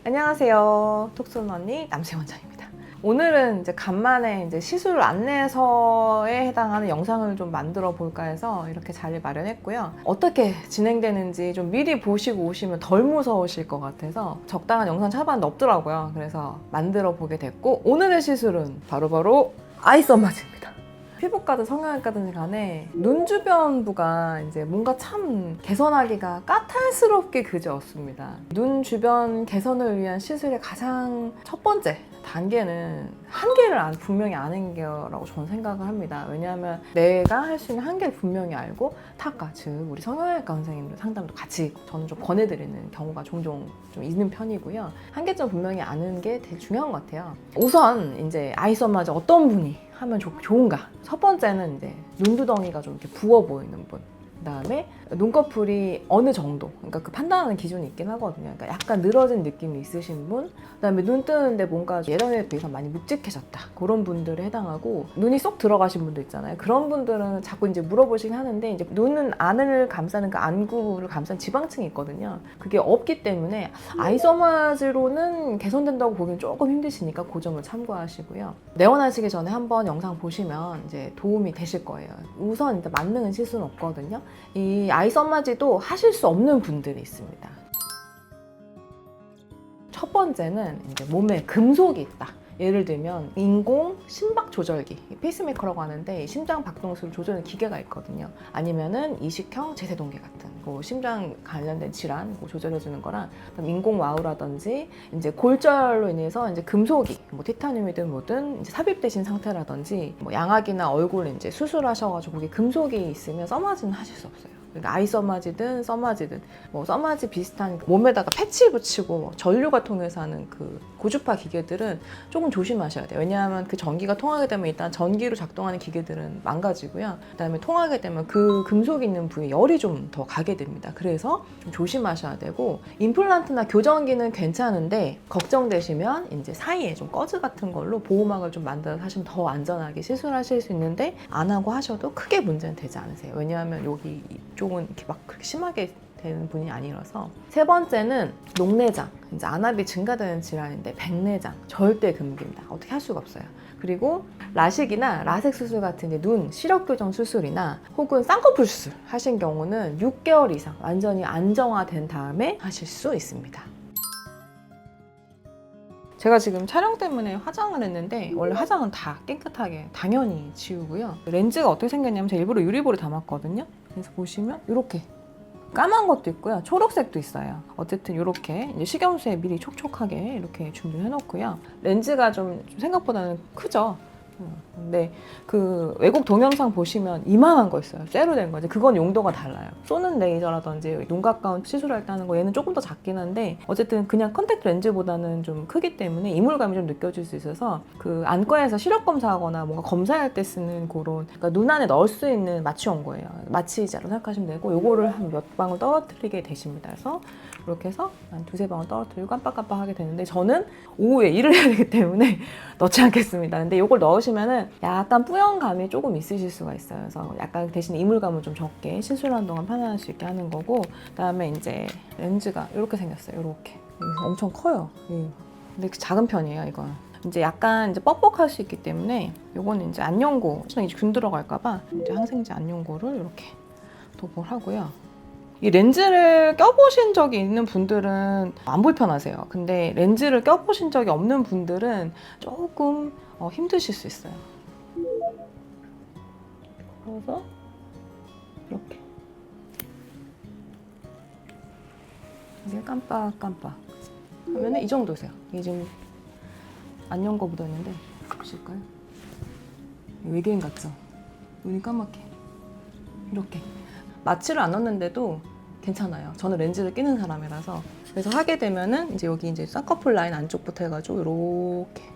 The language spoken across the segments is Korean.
안녕하세요. 톡순 언니 남세 원장입니다. 오늘은 이제 간만에 이제 시술 안내서에 해당하는 영상을 좀 만들어 볼까 해서 이렇게 자리 마련했고요. 어떻게 진행되는지 좀 미리 보시고 오시면 덜 무서우실 것 같아서 적당한 영상 찾아봤는데 없더라고요. 그래서 만들어 보게 됐고, 오늘의 시술은 바로 아이서마즈입니다. 피부과든 성형외과든 간에 눈 주변부가 이제 뭔가 참 개선하기가 까탈스럽게 그지없습니다. 눈 주변 개선을 위한 시술의 가장 첫 번째 단계는 한계를 분명히 아는 거라고 저는 생각을 합니다. 왜냐하면 내가 할 수 있는 한계를 분명히 알고 타과, 즉 우리 성형외과 선생님들 상담도 같이 저는 좀 권해드리는 경우가 종종 좀 있는 편이고요. 한계점 분명히 아는 게 되게 중요한 것 같아요. 우선 이제 아이서마즈 어떤 분이 하면 좋은가? 첫 번째는 이제 눈두덩이가 좀 이렇게 부어 보이는 분. 그다음에 눈꺼풀이 어느 정도, 그러니까 그 판단하는 기준이 있긴 하거든요. 그러니까 약간 늘어진 느낌이 있으신 분, 그다음에 눈 뜨는데 뭔가 예전에 비해서 많이 묵직해졌다, 그런 분들에 해당하고, 눈이 쏙 들어가신 분도 있잖아요. 그런 분들은 자꾸 이제 물어보시긴 하는데, 이제 눈은 안을 감싸는 그 안구를 감싼 지방층이 있거든요. 그게 없기 때문에 아이서마즈로는 개선된다고 보기는 조금 힘드시니까 그 점을 참고하시고요. 내원하시기 전에 한번 영상 보시면 이제 도움이 되실 거예요. 우선 일단 만능은 실수는 없거든요. 이 아이서마즈도 하실 수 없는 분들이 있습니다. 첫 번째는 이제 몸에 금속이 있다. 예를 들면 인공 심박 조절기, 페이스메이커라고 하는데 심장 박동수를 조절하는 기계가 있거든요. 아니면은 이식형 제세동계 같은 심장 관련된 질환 조절해주는 거랑, 인공 와우라든지 이제 골절로 인해서 이제 금속이 티타늄이든 뭐든 이제 삽입되신 상태라든지, 양악이나 얼굴 이제 수술하셔가지고 거기 금속이 있으면 써마즈는 하실 수 없어요. 그러니까 아이서마즈든 써마즈든 써마즈 비슷한 몸에다가 패치 붙이고 전류가 통해서 하는 그 고주파 기계들은 조금 조심하셔야 돼요. 왜냐하면 그 전기가 통하게 되면 일단 전기로 작동하는 기계들은 망가지고요. 그다음에 통하게 되면 그 금속이 있는 부위에 열이 좀 더 가게 됩니다. 그래서 좀 조심하셔야 되고, 임플란트나 교정기는 괜찮은데 걱정되시면 이제 사이에 좀 꺼즈 같은 걸로 보호막을 좀 만들어서 하시면 더 안전하게 시술하실 수 있는데, 안 하고 하셔도 크게 문제는 되지 않으세요. 왜냐하면 여기 쪽은 이렇게 막 그렇게 심하게 되는 분이 아니라서. 세 번째는 녹내장, 이제 안압이 증가되는 질환인데 백내장 절대 금기입니다. 어떻게 할 수가 없어요. 그리고 라식이나 라섹 수술 같은 이제 눈 시력 교정 수술이나 혹은 쌍꺼풀 수술 하신 경우는 6개월 이상 완전히 안정화된 다음에 하실 수 있습니다. 제가 지금 촬영 때문에 화장을 했는데, 원래 화장은 다 깨끗하게 당연히 지우고요. 렌즈가 어떻게 생겼냐면 제가 일부러 유리볼에 담았거든요. 그래서 보시면 이렇게 까만 것도 있고요, 초록색도 있어요. 어쨌든 이렇게 식염수에 미리 촉촉하게 이렇게 준비를 해놓고요. 렌즈가 좀 생각보다는 크죠. 근데 그 외국 동영상 보시면 이만한 거 있어요. 쇠로 된 거지. 그건 용도가 달라요. 쏘는 레이저라든지 눈 가까운 시술할 때 하는 거, 얘는 조금 더 작긴 한데 어쨌든 그냥 컨택트 렌즈보다는 좀 크기 때문에 이물감이 좀 느껴질 수 있어서, 그 안과에서 시력 검사하거나 뭔가 검사할 때 쓰는 그런, 그러니까 눈 안에 넣을 수 있는 마취용 거예요. 마취자로 생각하시면 되고, 요거를 한 몇 방울 떨어뜨리게 되십니다. 그래서 이렇게 해서 한 두세 방울 떨어뜨리고 깜빡깜빡 하게 되는데, 저는 오후에 일을 해야 되기 때문에 넣지 않겠습니다. 근데 이걸 넣으시면은 약간 뿌연감이 조금 있으실 수가 있어요. 그래서 약간 대신 이물감을 좀 적게 시술하는 동안 편안할 수 있게 하는 거고, 그다음에 이제 렌즈가 이렇게 생겼어요. 이렇게 엄청 커요. 근데 작은 편이에요, 이건. 이제 약간 이제 뻑뻑할 수 있기 때문에 요거는 이제 안용고, 이제 균 들어갈까봐 이제 항생제 안용고를 이렇게 도포를 하고요. 이 렌즈를 껴보신 적이 있는 분들은 안 불편하세요. 근데 렌즈를 껴보신 적이 없는 분들은 조금 힘드실 수 있어요. 그래서 이렇게 이게 깜빡깜빡 하면은 이 정도세요. 이게 지금 안녕 거 묻어있는데 보실까요? 외계인 같죠? 눈이 까맣게 이렇게. 마취를 안 넣는데도 괜찮아요. 저는 렌즈를 끼는 사람이라서. 그래서 하게 되면은 이제 여기 이제 쌍꺼풀 라인 안쪽부터 해가지고 이렇게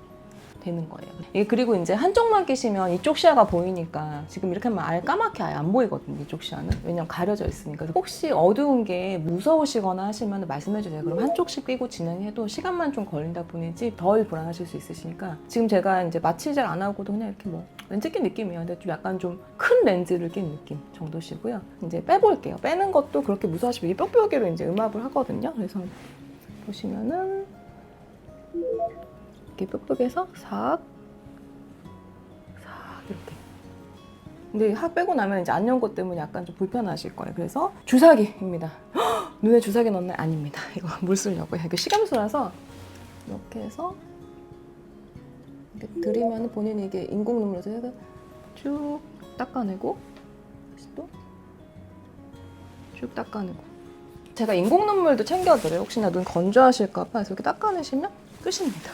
되는 거예요. 이게 그리고 이제 한쪽만 끼시면 이쪽 시야가 보이니까, 지금 이렇게 하면 아예 까맣게 아예 안 보이거든요, 이쪽 시야는. 왜냐면 가려져 있으니까. 혹시 어두운 게 무서우시거나 하시면 말씀해 주세요. 그럼 한쪽씩 끼고 진행해도 시간만 좀 걸린다 뿐이지 덜 불안하실 수 있으시니까. 지금 제가 이제 마취제를 안 하고도 그냥 이렇게 렌즈 낀 느낌이에요. 근데 좀 약간 좀 큰 렌즈를 낀 느낌 정도시고요. 이제 빼볼게요. 빼는 것도 그렇게 무서워하시면, 이 뾱뾱이로 이제 음압을 하거든요. 그래서 보시면은 이렇게 ปึ๊ปึ๊해서 싹 이렇게. 근데 하 빼고 나면 이제 안 연 것 때문에 약간 좀 불편하실 거예요. 그래서 주사기입니다. 헉! 눈에 주사기 넣나요? 아닙니다. 이거 물 쓰려고요. 이거 시감수라서 이렇게 해서 이렇게 들이면 본인이 이게 인공 눈물에서 해서 쭉 닦아내고 다시 또 쭉 닦아내고. 제가 인공 눈물도 챙겨드려요. 혹시나 눈 건조하실까 봐. 이렇게 닦아내시면 끝입니다.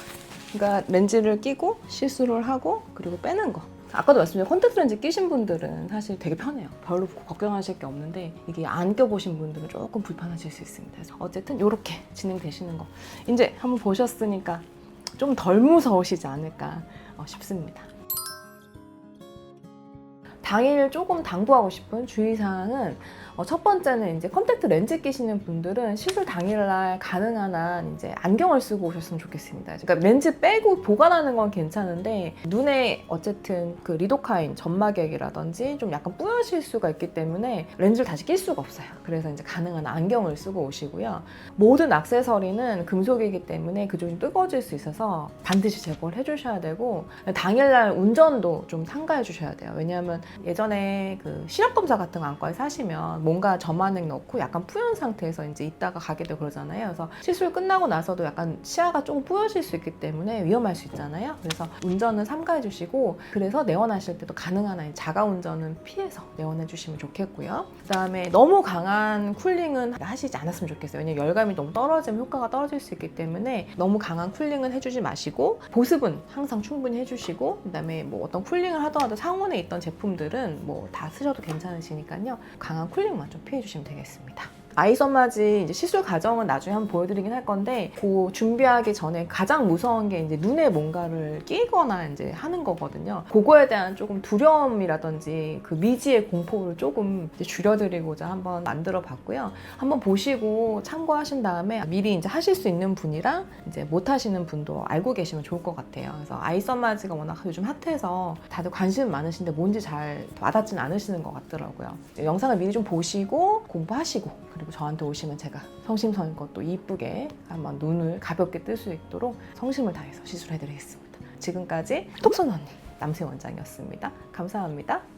그러니까 렌즈를 끼고 시술을 하고 그리고 빼는 거. 아까도 말씀드린 콘택트 렌즈 끼신 분들은 사실 되게 편해요. 별로 걱정하실 게 없는데 이게 안 껴보신 분들은 조금 불편하실 수 있습니다. 그래서 어쨌든 이렇게 진행되시는 거 이제 한번 보셨으니까 좀 덜 무서우시지 않을까 싶습니다. 당일 조금 당부하고 싶은 주의사항은 첫 번째는 이제 컨택트 렌즈 끼시는 분들은 시술 당일날 가능한 한 이제 안경을 쓰고 오셨으면 좋겠습니다. 그러니까 렌즈 빼고 보관하는 건 괜찮은데 눈에 어쨌든 그 리도카인 점막액이라든지 좀 약간 뿌여질 수가 있기 때문에 렌즈를 다시 낄 수가 없어요. 그래서 이제 가능한 한 안경을 쓰고 오시고요. 모든 액세서리는 금속이기 때문에 그쪽이 좀 뜨거워질 수 있어서 반드시 제거를 해주셔야 되고 당일날 운전도 좀 삼가해 주셔야 돼요. 왜냐하면 예전에 그 시력 검사 같은 거 안과에서 하시면 뭔가 점안액 넣고 약간 뿌연 상태에서 이제 있다가 가게 되고 그러잖아요. 그래서 시술 끝나고 나서도 약간 시야가 조금 뿌여질 수 있기 때문에 위험할 수 있잖아요. 그래서 운전은 삼가해 주시고 그래서 내원하실 때도 가능한 한 자가 운전은 피해서 내원해 주시면 좋겠고요. 그다음에 너무 강한 쿨링은 하시지 않았으면 좋겠어요. 왜냐면 열감이 너무 떨어지면 효과가 떨어질 수 있기 때문에 너무 강한 쿨링은 해주지 마시고 보습은 항상 충분히 해주시고 그다음에 뭐 어떤 쿨링을 하더라도 상온에 있던 제품들은 뭐 다 쓰셔도 괜찮으시니까요. 강한 쿨링만 좀 피해 주시면 되겠습니다. 아이선마지 이제 시술 과정은 나중에 한번 보여드리긴 할 건데 그 준비하기 전에 가장 무서운 게 이제 눈에 뭔가를 끼거나 이제 하는 거거든요. 그거에 대한 조금 두려움이라든지 그 미지의 공포를 조금 이제 줄여드리고자 한번 만들어 봤고요. 한번 보시고 참고하신 다음에 미리 이제 하실 수 있는 분이랑 이제 못 하시는 분도 알고 계시면 좋을 것 같아요. 그래서 아이선마지가 워낙 요즘 핫해서 다들 관심 많으신데 뭔지 잘 와닿지는 않으시는 것 같더라고요. 영상을 미리 좀 보시고 공부하시고 그리고 저한테 오시면 제가 성심성의껏 또 이쁘게 한번 눈을 가볍게 뜰 수 있도록 성심을 다해서 시술해드리겠습니다. 지금까지 톡선 언니 남세 원장이었습니다. 감사합니다.